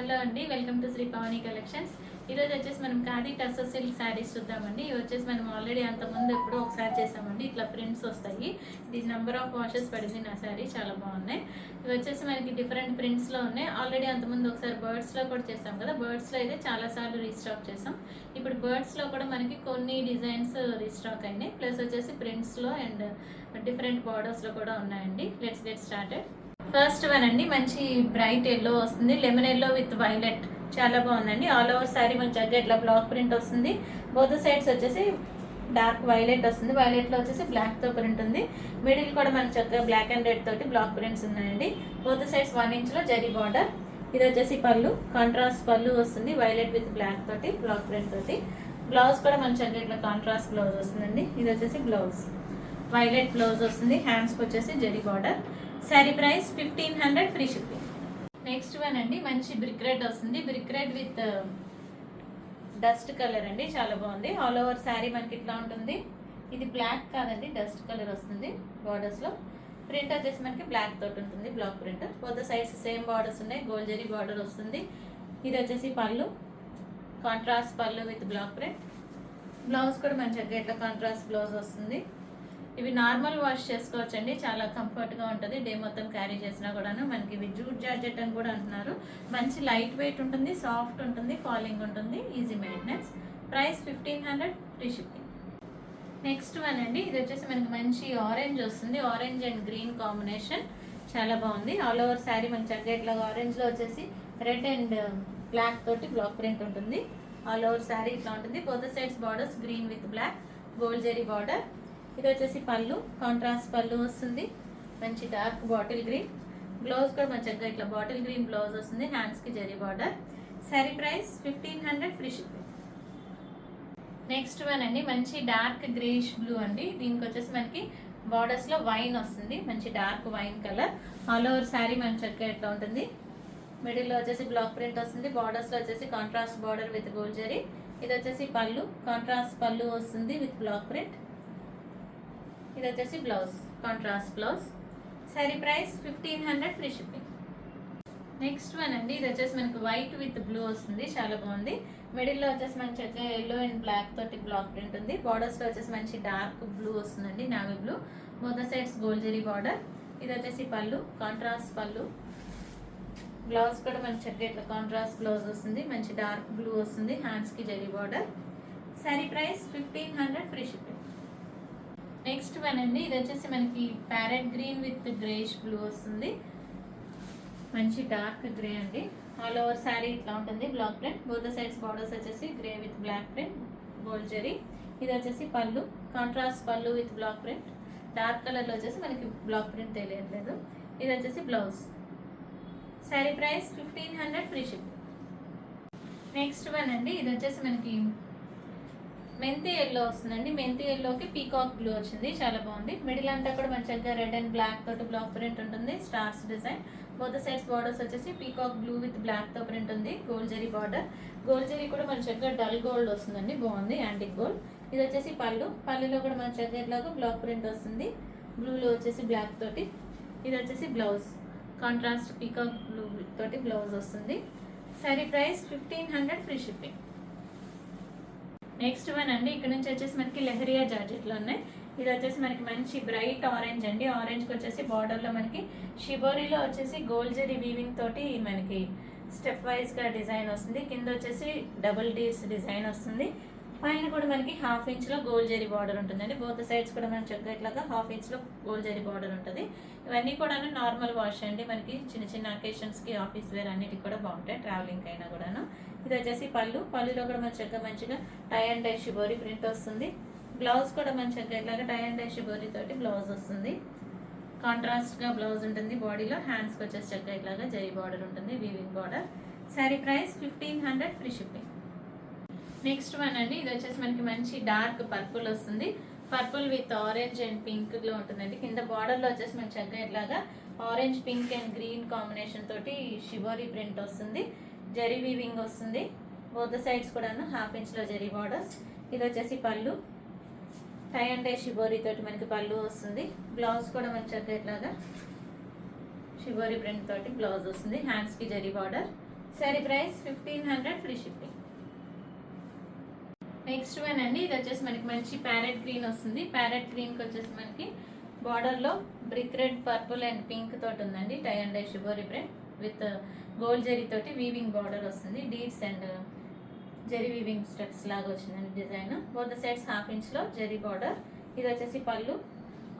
Hello అండి, welcome to Shri పవని collections. ఈరోజు వచ్చేసి మనం ఖాదీ టస్సర్ సిల్క్ శారీస్ చూద్దామండి. ఇవి వచ్చేసి మనం ఆల్రెడీ అంతకుముందు ఎప్పుడో ఒకసారి చేసామండి. ఇట్లా ప్రింట్స్ వస్తాయి. ఇది నెంబర్ ఆఫ్ వాషెస్ పడింది నా శారీ, చాలా బాగున్నాయి. ఇవి వచ్చేసి మనకి డిఫరెంట్ ప్రింట్స్లో ఉన్నాయి. ఆల్రెడీ అంతకుముందు ఒకసారి బర్డ్స్లో కూడా చేసాం కదా. బర్డ్స్లో అయితే చాలాసార్లు రీస్టాక్ చేసాం. ఇప్పుడు బర్డ్స్లో కూడా మనకి కొన్ని డిజైన్స్ రీస్టాక్ అయినాయి. ప్లస్ వచ్చేసి ప్రింట్స్లో అండ్ డిఫరెంట్ బార్డర్స్లో కూడా ఉన్నాయండి. Let's get started. First one అండి, మంచి బ్రైట్ ఎల్లో వస్తుంది, లెమన్ ఎల్లో విత్ వైలెట్, చాలా బాగుందండి. ఆల్ ఓవర్ శారీ మంచి ఇట్లా బ్లాక్ ప్రింట్ వస్తుంది. బోత్ సైడ్స్ వచ్చేసి డార్క్ వైలెట్ వస్తుంది. వైలెట్లో వచ్చేసి బ్లాక్తో ప్రింట్ ఉంది. మిడిల్ కూడా మనకి చక్కగా బ్లాక్ అండ్ రెడ్ తోటి బ్లాక్ ప్రింట్స్ ఉన్నాయండి. బోత్ సైడ్స్ 1 ఇంచ్లో జరీ బార్డర్. ఇది వచ్చేసి పళ్ళు, కాంట్రాస్ట్ పళ్ళు వస్తుంది, వైలెట్ విత్ బ్లాక్ తోటి బ్లాక్ ప్రింట్ తోటి. బ్లౌజ్ కూడా మంచి ఇట్లా కాంట్రాస్ట్ బ్లౌజ్ వస్తుందండి. ఇది వచ్చేసి బ్లౌజ్, వైలెట్ బ్లౌజ్ వస్తుంది. హ్యాండ్స్కి వచ్చేసి zari border. Sari price 1500 free shipping. Next one అండి, మంచి బ్రిక్ రెడ్ వస్తుంది. Brick red with dust colour అండి, చాలా బాగుంది. ఆల్ ఓవర్ శారీ మనకి ఇట్లా ఉంటుంది. ఇది బ్లాక్ కాదండి, డస్ట్ కలర్ వస్తుంది. బార్డర్స్లో ప్రింట్ వచ్చేసి మనకి బ్లాక్ తోటి ఉంటుంది, black print. Both sides same borders ఉన్నాయి. గోల్డ్ జరీ బార్డర్ వస్తుంది. ఇది వచ్చేసి పళ్ళు, కాంట్రాస్ట్ పళ్ళు విత్ బ్లాక్ ప్రింట్. బ్లౌజ్ కూడా మంచిగా ఇట్లా కాంట్రాస్ట్ బ్లౌజ్ వస్తుంది. ఇవి నార్మల్ వాష్ చేసుకోవచ్చండి, చాలా కంఫర్ట్గా ఉంటుంది. డే మొత్తం క్యారీ చేసినా కూడాను. మనకి ఇవి జూట్ జార్జెట్ అని కూడా అంటున్నారు. మంచి లైట్ వెయిట్ ఉంటుంది, సాఫ్ట్ ఉంటుంది, ఫాలింగ్ ఉంటుంది, easy maintenance. Price 1500 free shipping. Next one అండి, ఇది వచ్చేసి మనకి మంచి ఆరెంజ్ వస్తుంది. ఆరెంజ్ అండ్ గ్రీన్ కాంబినేషన్, చాలా బాగుంది. ఆల్ ఓవర్ శారీ మనకి చక్కగా ఇట్లా ఆరెంజ్లో వచ్చేసి రెడ్ అండ్ బ్లాక్ తోటి బ్లాక్ ప్రింట్ ఉంటుంది. ఆల్ ఓవర్ శారీ ఇట్లా ఉంటుంది. Both sides borders green with black, gold zari border. ఇది వచ్చేసి పళ్ళు, కాంట్రాస్ట్ పళ్ళు వస్తుంది, మంచి డార్క్ బాటిల్ గ్రీన్. బ్లౌజ్ కూడా మంచిగా ఇట్లా బాటిల్ గ్రీన్ బ్లౌజ్ వస్తుంది. హ్యాండ్స్కి zari border. Sari price 1500 free shipping. Next one అండి, మంచి డార్క్ గ్రేష్ బ్లూ అండి. దీనికి వచ్చేసి మనకి బార్డర్స్లో వైన్ వస్తుంది, మంచి dark wine colour. All over sari మంచిగా ఇట్లా ఉంటుంది. మిడిల్లో వచ్చేసి బ్లాక్ ప్రింట్ వస్తుంది. బార్డర్స్లో వచ్చేసి contrast border with gold zari. ఇది వచ్చేసి పళ్ళు, కాంట్రాస్ట్ పళ్ళు వస్తుంది విత్ బ్లాక్ ప్రింట్. ఇది వచ్చేసి blouse, contrast blouse. Sari price 1500 free shipping. Next one అండి, ఇది వచ్చేసి మనకి వైట్ విత్ బ్లూ వస్తుంది, చాలా బాగుంది. మిడిల్లో వచ్చేసి మంచి ఎల్లో అండ్ బ్లాక్ తోటి బ్లాక్ ప్రింట్ ఉంది. బార్డర్స్లో వచ్చేసి మంచి డార్క్ బ్లూ వస్తుందండి, navy blue. Both sides gold zari border. ఇది వచ్చేసి పళ్ళు, కాంట్రాస్ట్ పళ్ళు. బ్లౌజ్ కూడా మంచి ఇట్లా కాంట్రాస్ట్ బ్లౌజ్ వస్తుంది, మంచి డార్క్ బ్లూ వస్తుంది. హ్యాండ్స్కి zari border. Sari price 1500 free shipping. Next one అండి, ఇది వచ్చేసి మనకి parrot green with greyish blue వస్తుంది, మంచి డార్క్ గ్రే అండి. ఆల్ ఓవర్ శారీ ఇట్లా ఉంటుంది, black print. Both sides borders వచ్చేసి grey with black print, gold zari. ఇది వచ్చేసి పళ్ళు, కాంట్రాస్ట్ పళ్ళు విత్ బ్లాక్ ప్రింట్. డార్క్ కలర్లో వచ్చేసి మనకి బ్లాక్ ప్రింట్ తెలియట్లేదు. ఇది వచ్చేసి blouse. Sari price 1500 free ship. Next one అండి, ఇది వచ్చేసి మనకి మెంతి ఎల్లో వస్తుందండి. మెంతి ఎల్లోకి పీకాక్ బ్లూ వచ్చింది, చాలా బాగుంది. మిడిల్ అంతా కూడా మంచిగా రెడ్ అండ్ బ్లాక్ తోటి బ్లాక్ ప్రింట్ ఉంటుంది, stars design. Both sides borders వచ్చేసి పీకాక్ బ్లూ విత్ బ్లాక్ తో ప్రింట్ ఉంది, gold zari border. Gold zari కూడా మంచిగా డల్ గోల్డ్ వస్తుందండి, బాగుంది, యాంటిక్ గోల్డ్. ఇది వచ్చేసి పళ్ళు, పళ్ళులో కూడా మంచిగా ఇట్లాగా బ్లాక్ ప్రింట్ వస్తుంది, బ్లూలో వచ్చేసి బ్లాక్ తోటి. ఇది వచ్చేసి బ్లౌజ్, కాంట్రాస్ట్ పీకాక్ బ్లూ తోటి బ్లౌజ్ వస్తుంది. Sari price 1500 free shipping. Next one అండి, ఇక్కడ నుంచి వచ్చేసి మనకి లెహరియా జార్జెట్లో ఉన్నాయి. ఇది వచ్చేసి మనకి మంచి బ్రైట్ ఆరెంజ్ అండి. ఆరెంజ్కి వచ్చేసి బార్డర్లో మనకి షిబోరీలో వచ్చేసి గోల్డ్ జరీ వీవింగ్ తోటి మనకి స్టెప్ వైజ్గా డిజైన్ వస్తుంది. కింద వచ్చేసి డబుల్ డీర్స్ డిజైన్ వస్తుంది. పైన కూడా మనకి 1/2 ఇంచ్లో గోల్డ్ జరీ బార్డర్ ఉంటుందండి. బోత్ సైడ్స్ కూడా మనం చక్కగా ఇట్లాగా 1/2 ఇంచ్లో గోల్డ్ జరీ బార్డర్ ఉంటుంది. ఇవన్నీ కూడా నార్మల్ వాష్ అండి, మనకి చిన్న చిన్న అకేషన్స్కి, ఆఫీస్ వేర్ అన్నిటికి కూడా బాగుంటాయి, ట్రావెలింగ్ అయినా కూడాను. ఇది వచ్చేసి పళ్ళు, పళ్ళులో కూడా మంచిగా tie and dye shibori print వస్తుంది. బ్లౌజ్ కూడా మంచిగా ఇట్లాగా టై అండ్ డై షిబోరీ తోటి బ్లౌజ్ వస్తుంది. కాంట్రాస్ట్గా బ్లౌజ్ ఉంటుంది బాడీలో. హ్యాండ్స్కి వచ్చేసి చక్కగా ఇట్లాగా జరీ బార్డర్ ఉంటుంది, weaving border. Sari price 1500 free shipping. Next one అండి, ఇది వచ్చేసి మనకి మంచి డార్క్ పర్పుల్ వస్తుంది. పర్పుల్ విత్ ఆరెంజ్ అండ్ పింక్లో ఉంటుందండి. కింద బార్డర్లో వచ్చేసి మనకి చక్కగా ఇట్లాగా orange, pink and green combination తోటి షిబోరీ ప్రింట్ వస్తుంది, జరీ వీవింగ్ వస్తుంది. బోత్ సైడ్స్ కూడాను 1/2 ఇంచ్లో జరీ బార్డర్స్. ఇది వచ్చేసి పళ్ళు, టై అండ్ డై షిబోరీ తోటి మనకి పళ్ళు వస్తుంది. బ్లౌజ్ కూడా మంచిగా ఇట్లాగా షిబోరీ ప్రింట్ తోటి బ్లౌజ్ వస్తుంది, హ్యాండ్స్కి zari border. Sari price 1500 free shipping. Next one అండి, ఇది వచ్చేసి మనకి మంచి ప్యారెట్ గ్రీన్ వస్తుంది. ప్యారెట్ గ్రీన్కి వచ్చేసి మనకి బార్డర్లో brick red, purple and pink తోటి ఉందండి. Tie and dye shibori print with gold zari తోటి వీవింగ్ బార్డర్ వస్తుంది. డీడ్స్ అండ్ జరీ వీవింగ్ స్టెప్స్ లాగా వచ్చిందండి design. Both the sides half ఇంచ్లో జరీ బార్డర్. ఇది వచ్చేసి పళ్ళు.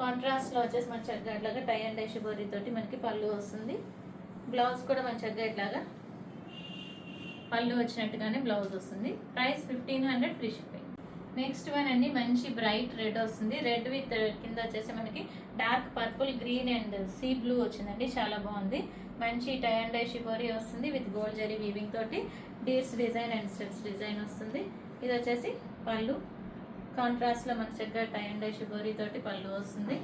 కాంట్రాస్ట్లో వచ్చేసి మన చక్కగా ఇట్లాగా టై అండ్ డై షిబోరి తోటి మనకి పళ్ళు వస్తుంది. బ్లౌజ్ కూడా మన చక్కగా ఇట్లాగా పళ్ళు వచ్చినట్టుగానే బ్లౌజ్ వస్తుంది. Price 1500 free shipping. Next one అండి, మంచి బ్రైట్ రెడ్ వస్తుంది. రెడ్ విత్ కింద వచ్చేసి మనకి dark purple, green and sea blue వచ్చిందండి. చాలా బాగుంది. మంచి టై అండ్ డై షిబోరి వస్తుంది విత్ గోల్డ్ జరీ వీవింగ్ తోటి deers design and steps design వస్తుంది. ఇది వచ్చేసి పళ్ళు. కాంట్రాస్ట్లో మన చక్కగా టై అండ్ డై షిబోరి తోటి పళ్ళు వస్తుంది.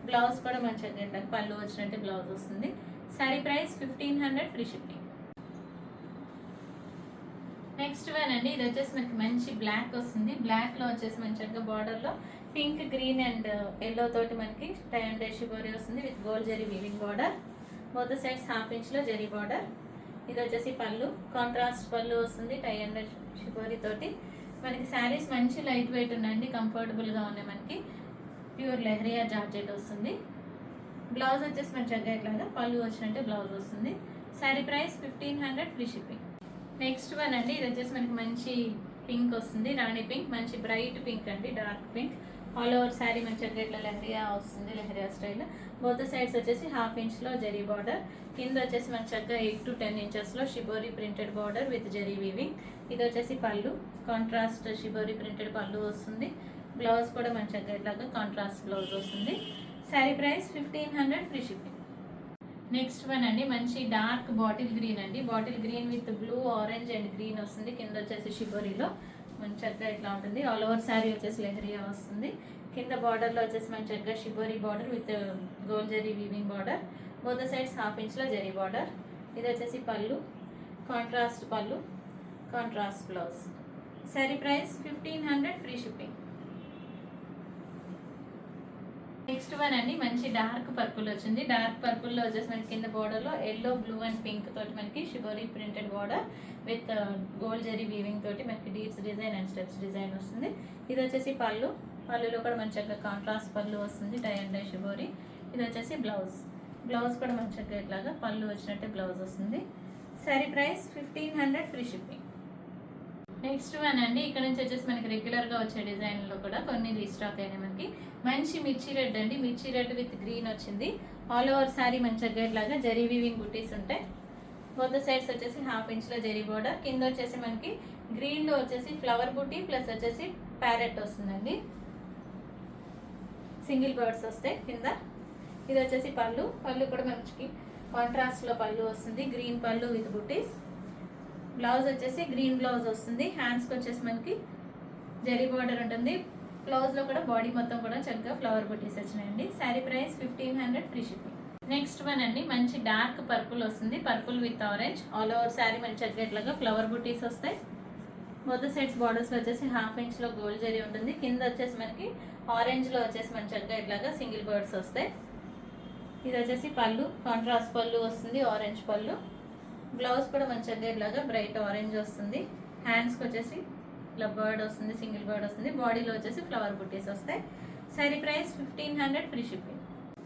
బ్లౌజ్ కూడా మన చక్కగా పళ్ళు వచ్చినట్టు బ్లౌజ్ వస్తుంది. Sari price 1500 free shipping. Next one అండి, ఇది వచ్చేసి మనకి మంచి బ్లాక్ వస్తుంది. బ్లాక్లో వచ్చేసి మంచిగా బార్డర్లో పింక్, గ్రీన్ అండ్ ఎల్లో తోటి మనకి టై అండ్ డై షిబోరి వస్తుంది with gold zari weaving border. Both sides half ఇంచ్లో జరీ బార్డర్. ఇది వచ్చేసి పళ్ళు. కాంట్రాస్ట్ పళ్ళు వస్తుంది టై అండ్ డై షిబోరి తోటి. మనకి శారీస్ మంచి లైట్ వెయిట్ ఉన్నాయండి, కంఫర్టబుల్గా ఉన్నాయి. మనకి ప్యూర్ లెహరియా జార్జెట్ వస్తుంది. బ్లౌజ్ వచ్చేసి మంచిగా ఇట్లాగా పళ్ళు వచ్చినట్టు బ్లౌజ్ వస్తుంది. Sari price 1500 free shipping. Next one అండి, ఇది వచ్చేసి మనకి మంచి పింక్ వస్తుంది. రాణి పింక్, మంచి బ్రైట్ పింక్ అండి, dark pink. All over sari మంచిగా ఇట్లా లెహరియా వస్తుంది, లెహరియా స్టైల్. బోత్ సైడ్స్ వచ్చేసి హాఫ్ ఇంచ్లో జరీ బార్డర్. కింద వచ్చేసి మంచిగా 8 to 10 ఇంచెస్లో shibori printed border with zari weaving. ఇది వచ్చేసి పళ్ళు. కాంట్రాస్ట్ షిబోరి ప్రింటెడ్ పళ్ళు వస్తుంది. బ్లౌజ్ కూడా మంచిగా ఇట్లాగా కాంట్రాస్ట్ బ్లౌజ్ వస్తుంది. Sari price 1500 free shipping. Next one అండి, మంచి డార్క్ బాటిల్ గ్రీన్ అండి. Bottle green with blue, orange and green వస్తుంది. కింద వచ్చేసి షిబోరిలో మంచిగా ఇట్లా ఉంటుంది. ఆల్ ఓవర్ శారీ వచ్చేసి లెహరియా వస్తుంది. కింద బార్డర్లో వచ్చేసి మంచిగా shibori border with gold zari weaving border. Both sides half ఇంచ్లో జరీ బార్డర్. ఇది వచ్చేసి పళ్ళు. Contrast pallu, contrast blouse. Sari price 1500 free shipping. Next one అండి, మంచి డార్క్ పర్పుల్ వచ్చింది. డార్క్ పర్పుల్లో వచ్చేసి మనకి కింద బార్డర్లో ఎల్లో, బ్లూ అండ్ పింక్ తోటి మనకి shibori printed border with gold zari weaving తోటి మనకి deeds design and steps design వస్తుంది. ఇది వచ్చేసి పళ్ళు. పళ్ళులో కూడా మంచిగా కాంట్రాస్ట్ పళ్ళు వస్తుంది, టై అండ్ డై షిబోరి. ఇది వచ్చేసి బ్లౌజ్. బ్లౌజ్ కూడా మంచిగా ఇట్లాగా పళ్ళు వచ్చినట్టే బ్లౌజ్ వస్తుంది. Sari price 1500 free shipping. Next one అండి, ఇక్కడ నుంచి వచ్చేసి మనకి రెగ్యులర్గా వచ్చే డిజైన్లో కూడా కొన్ని రీస్టాక్ అయినాయి. మనకి మంచి మిర్చి రెడ్ అండి. మిర్చి రెడ్ విత్ గ్రీన్ వచ్చింది. ఆల్ ఓవర్ శారీ మంచిగా ఇట్లాగా జరీ వీవింగ్ బుటీస్ ఉంటాయి. బోత్ సైడ్స్ వచ్చేసి హాఫ్ ఇంచ్లో జరీ బోర్డర్. కింద వచ్చేసి మనకి గ్రీన్లో వచ్చేసి ఫ్లవర్ బుటీ ప్లస్ వచ్చేసి ప్యారెట్ వస్తుందండి. సింగిల్ బర్డ్స్ వస్తాయి కింద. ఇది వచ్చేసి పళ్ళు. పళ్ళు కూడా మనకి కాంట్రాస్ట్లో పళ్ళు వస్తుంది, గ్రీన్ పళ్ళు విత్ బుటీస్. బ్లౌజ్ వచ్చేసి గ్రీన్ బ్లౌజ్ వస్తుంది. హ్యాండ్స్కి వచ్చేసి మనకి జరీ బార్డర్ ఉంటుంది. బ్లౌజ్లో కూడా బాడీ మొత్తం కూడా చక్కగా ఫ్లవర్ బుటీస్ వచ్చినాయండి. Sari price 1500 free shipping. Next one అండి, మంచి డార్క్ పర్పుల్ వస్తుంది. Purple with orange. All over sari మంచి చక్కగా ఇట్లాగా ఫ్లవర్ బుటీస్ వస్తాయి. బోత్ సైడ్స్ బార్డర్స్లో వచ్చేసి హాఫ్ ఇంచ్లో గోల్డ్ జరీ ఉంటుంది. కింద వచ్చేసి మనకి ఆరెంజ్లో వచ్చేసి మంచి చక్కగా ఇట్లాగా సింగిల్ బర్డ్స్ వస్తాయి. ఇది వచ్చేసి పళ్ళు. కాంట్రాస్ట్ పళ్ళు వస్తుంది, ఆరెంజ్ పళ్ళు. బ్లౌజ్ కూడా మంచిగా ఇట్లాగా బ్రైట్ ఆరెంజ్ వస్తుంది. హ్యాండ్స్కి వచ్చేసి ఇట్లా బర్డ్ వస్తుంది, సింగిల్ బర్డ్ వస్తుంది. బాడీలో వచ్చేసి ఫ్లవర్ బుటీస్ వస్తాయి. Sari price 1500 free shipping.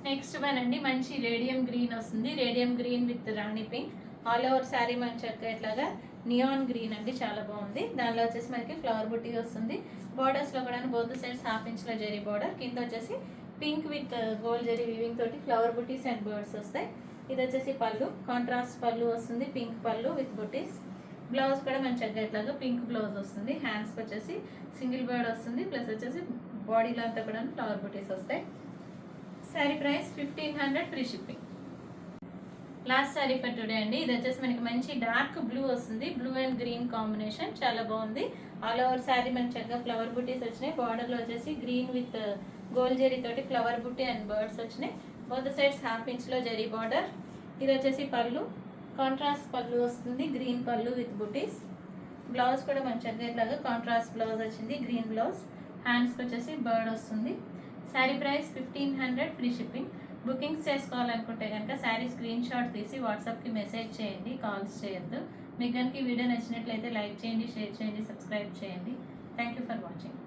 Next one అండి, మంచి రేడియం గ్రీన్ వస్తుంది. Radium green with Rani pink. All over sari మంచిగా ఇట్లాగా నియాన్ గ్రీన్ అండి, చాలా బాగుంది. దానిలో వచ్చేసి మనకి ఫ్లవర్ బుటీ వస్తుంది. బార్డర్స్లో కూడా బోత్ సైడ్స్ హాఫ్ ఇంచ్లో జరీ బార్డర్. కింద వచ్చేసి pink with gold zari weaving తోటి ఫ్లవర్ బుటీస్ అండ్ బర్డ్స్ వస్తాయి. ఇది వచ్చేసి పళ్ళు. కాంట్రాస్ట్ పళ్ళు వస్తుంది, పింక్ పళ్ళు విత్ బుటీస్. బ్లౌజ్ కూడా మంచిగా ఇట్లాగా పింక్ బ్లౌజ్ వస్తుంది. హ్యాండ్స్కి వచ్చేసి సింగిల్ బర్డ్ వస్తుంది, ప్లస్ వచ్చేసి బాడీలో అంతా కూడా ఫ్లవర్ బుటీస్ వస్తాయి. Sari price 1500 free shipping. Last sari for today అండి. ఇది వచ్చేసి మనకి మంచి డార్క్ బ్లూ వస్తుంది. బ్లూ అండ్ గ్రీన్ కాంబినేషన్ చాలా బాగుంది. ఆల్ ఓవర్ శారీ మనకి చక్కగా ఫ్లవర్ బుటీస్ వచ్చినాయి. బార్డర్లో వచ్చేసి గ్రీన్ విత్ గోల్డ్ జరీ తోటి ఫ్లవర్ బుటీ అండ్ బర్డ్స్ వచ్చినాయి. బోత్ సైడ్స్ హాఫ్ ఇంచ్లో జరీ బార్డర్. ఇది వచ్చేసి పళ్ళు. కాంట్రాస్ట్ పళ్ళు వస్తుంది, గ్రీన్ పళ్ళు విత్ బుటీస్. బ్లౌజ్ కూడా మంచిగా ఇట్లాగా కాంట్రాస్ట్ బ్లౌజ్ వచ్చింది, గ్రీన్ బ్లౌజ్. హ్యాండ్స్కి వచ్చేసి బర్డ్ వస్తుంది. Sari price 1500 free shipping. Bookings చేసుకోవాలనుకుంటే కనుక శారీ స్క్రీన్ షాట్ తీసి వాట్సాప్కి మెసేజ్ చేయండి, కాల్స్ చేయొద్దు. మీకు కనుక ఈ వీడియో నచ్చినట్లయితే లైక్ చేయండి, షేర్ చేయండి, సబ్స్క్రైబ్ చేయండి. Thank you for watching.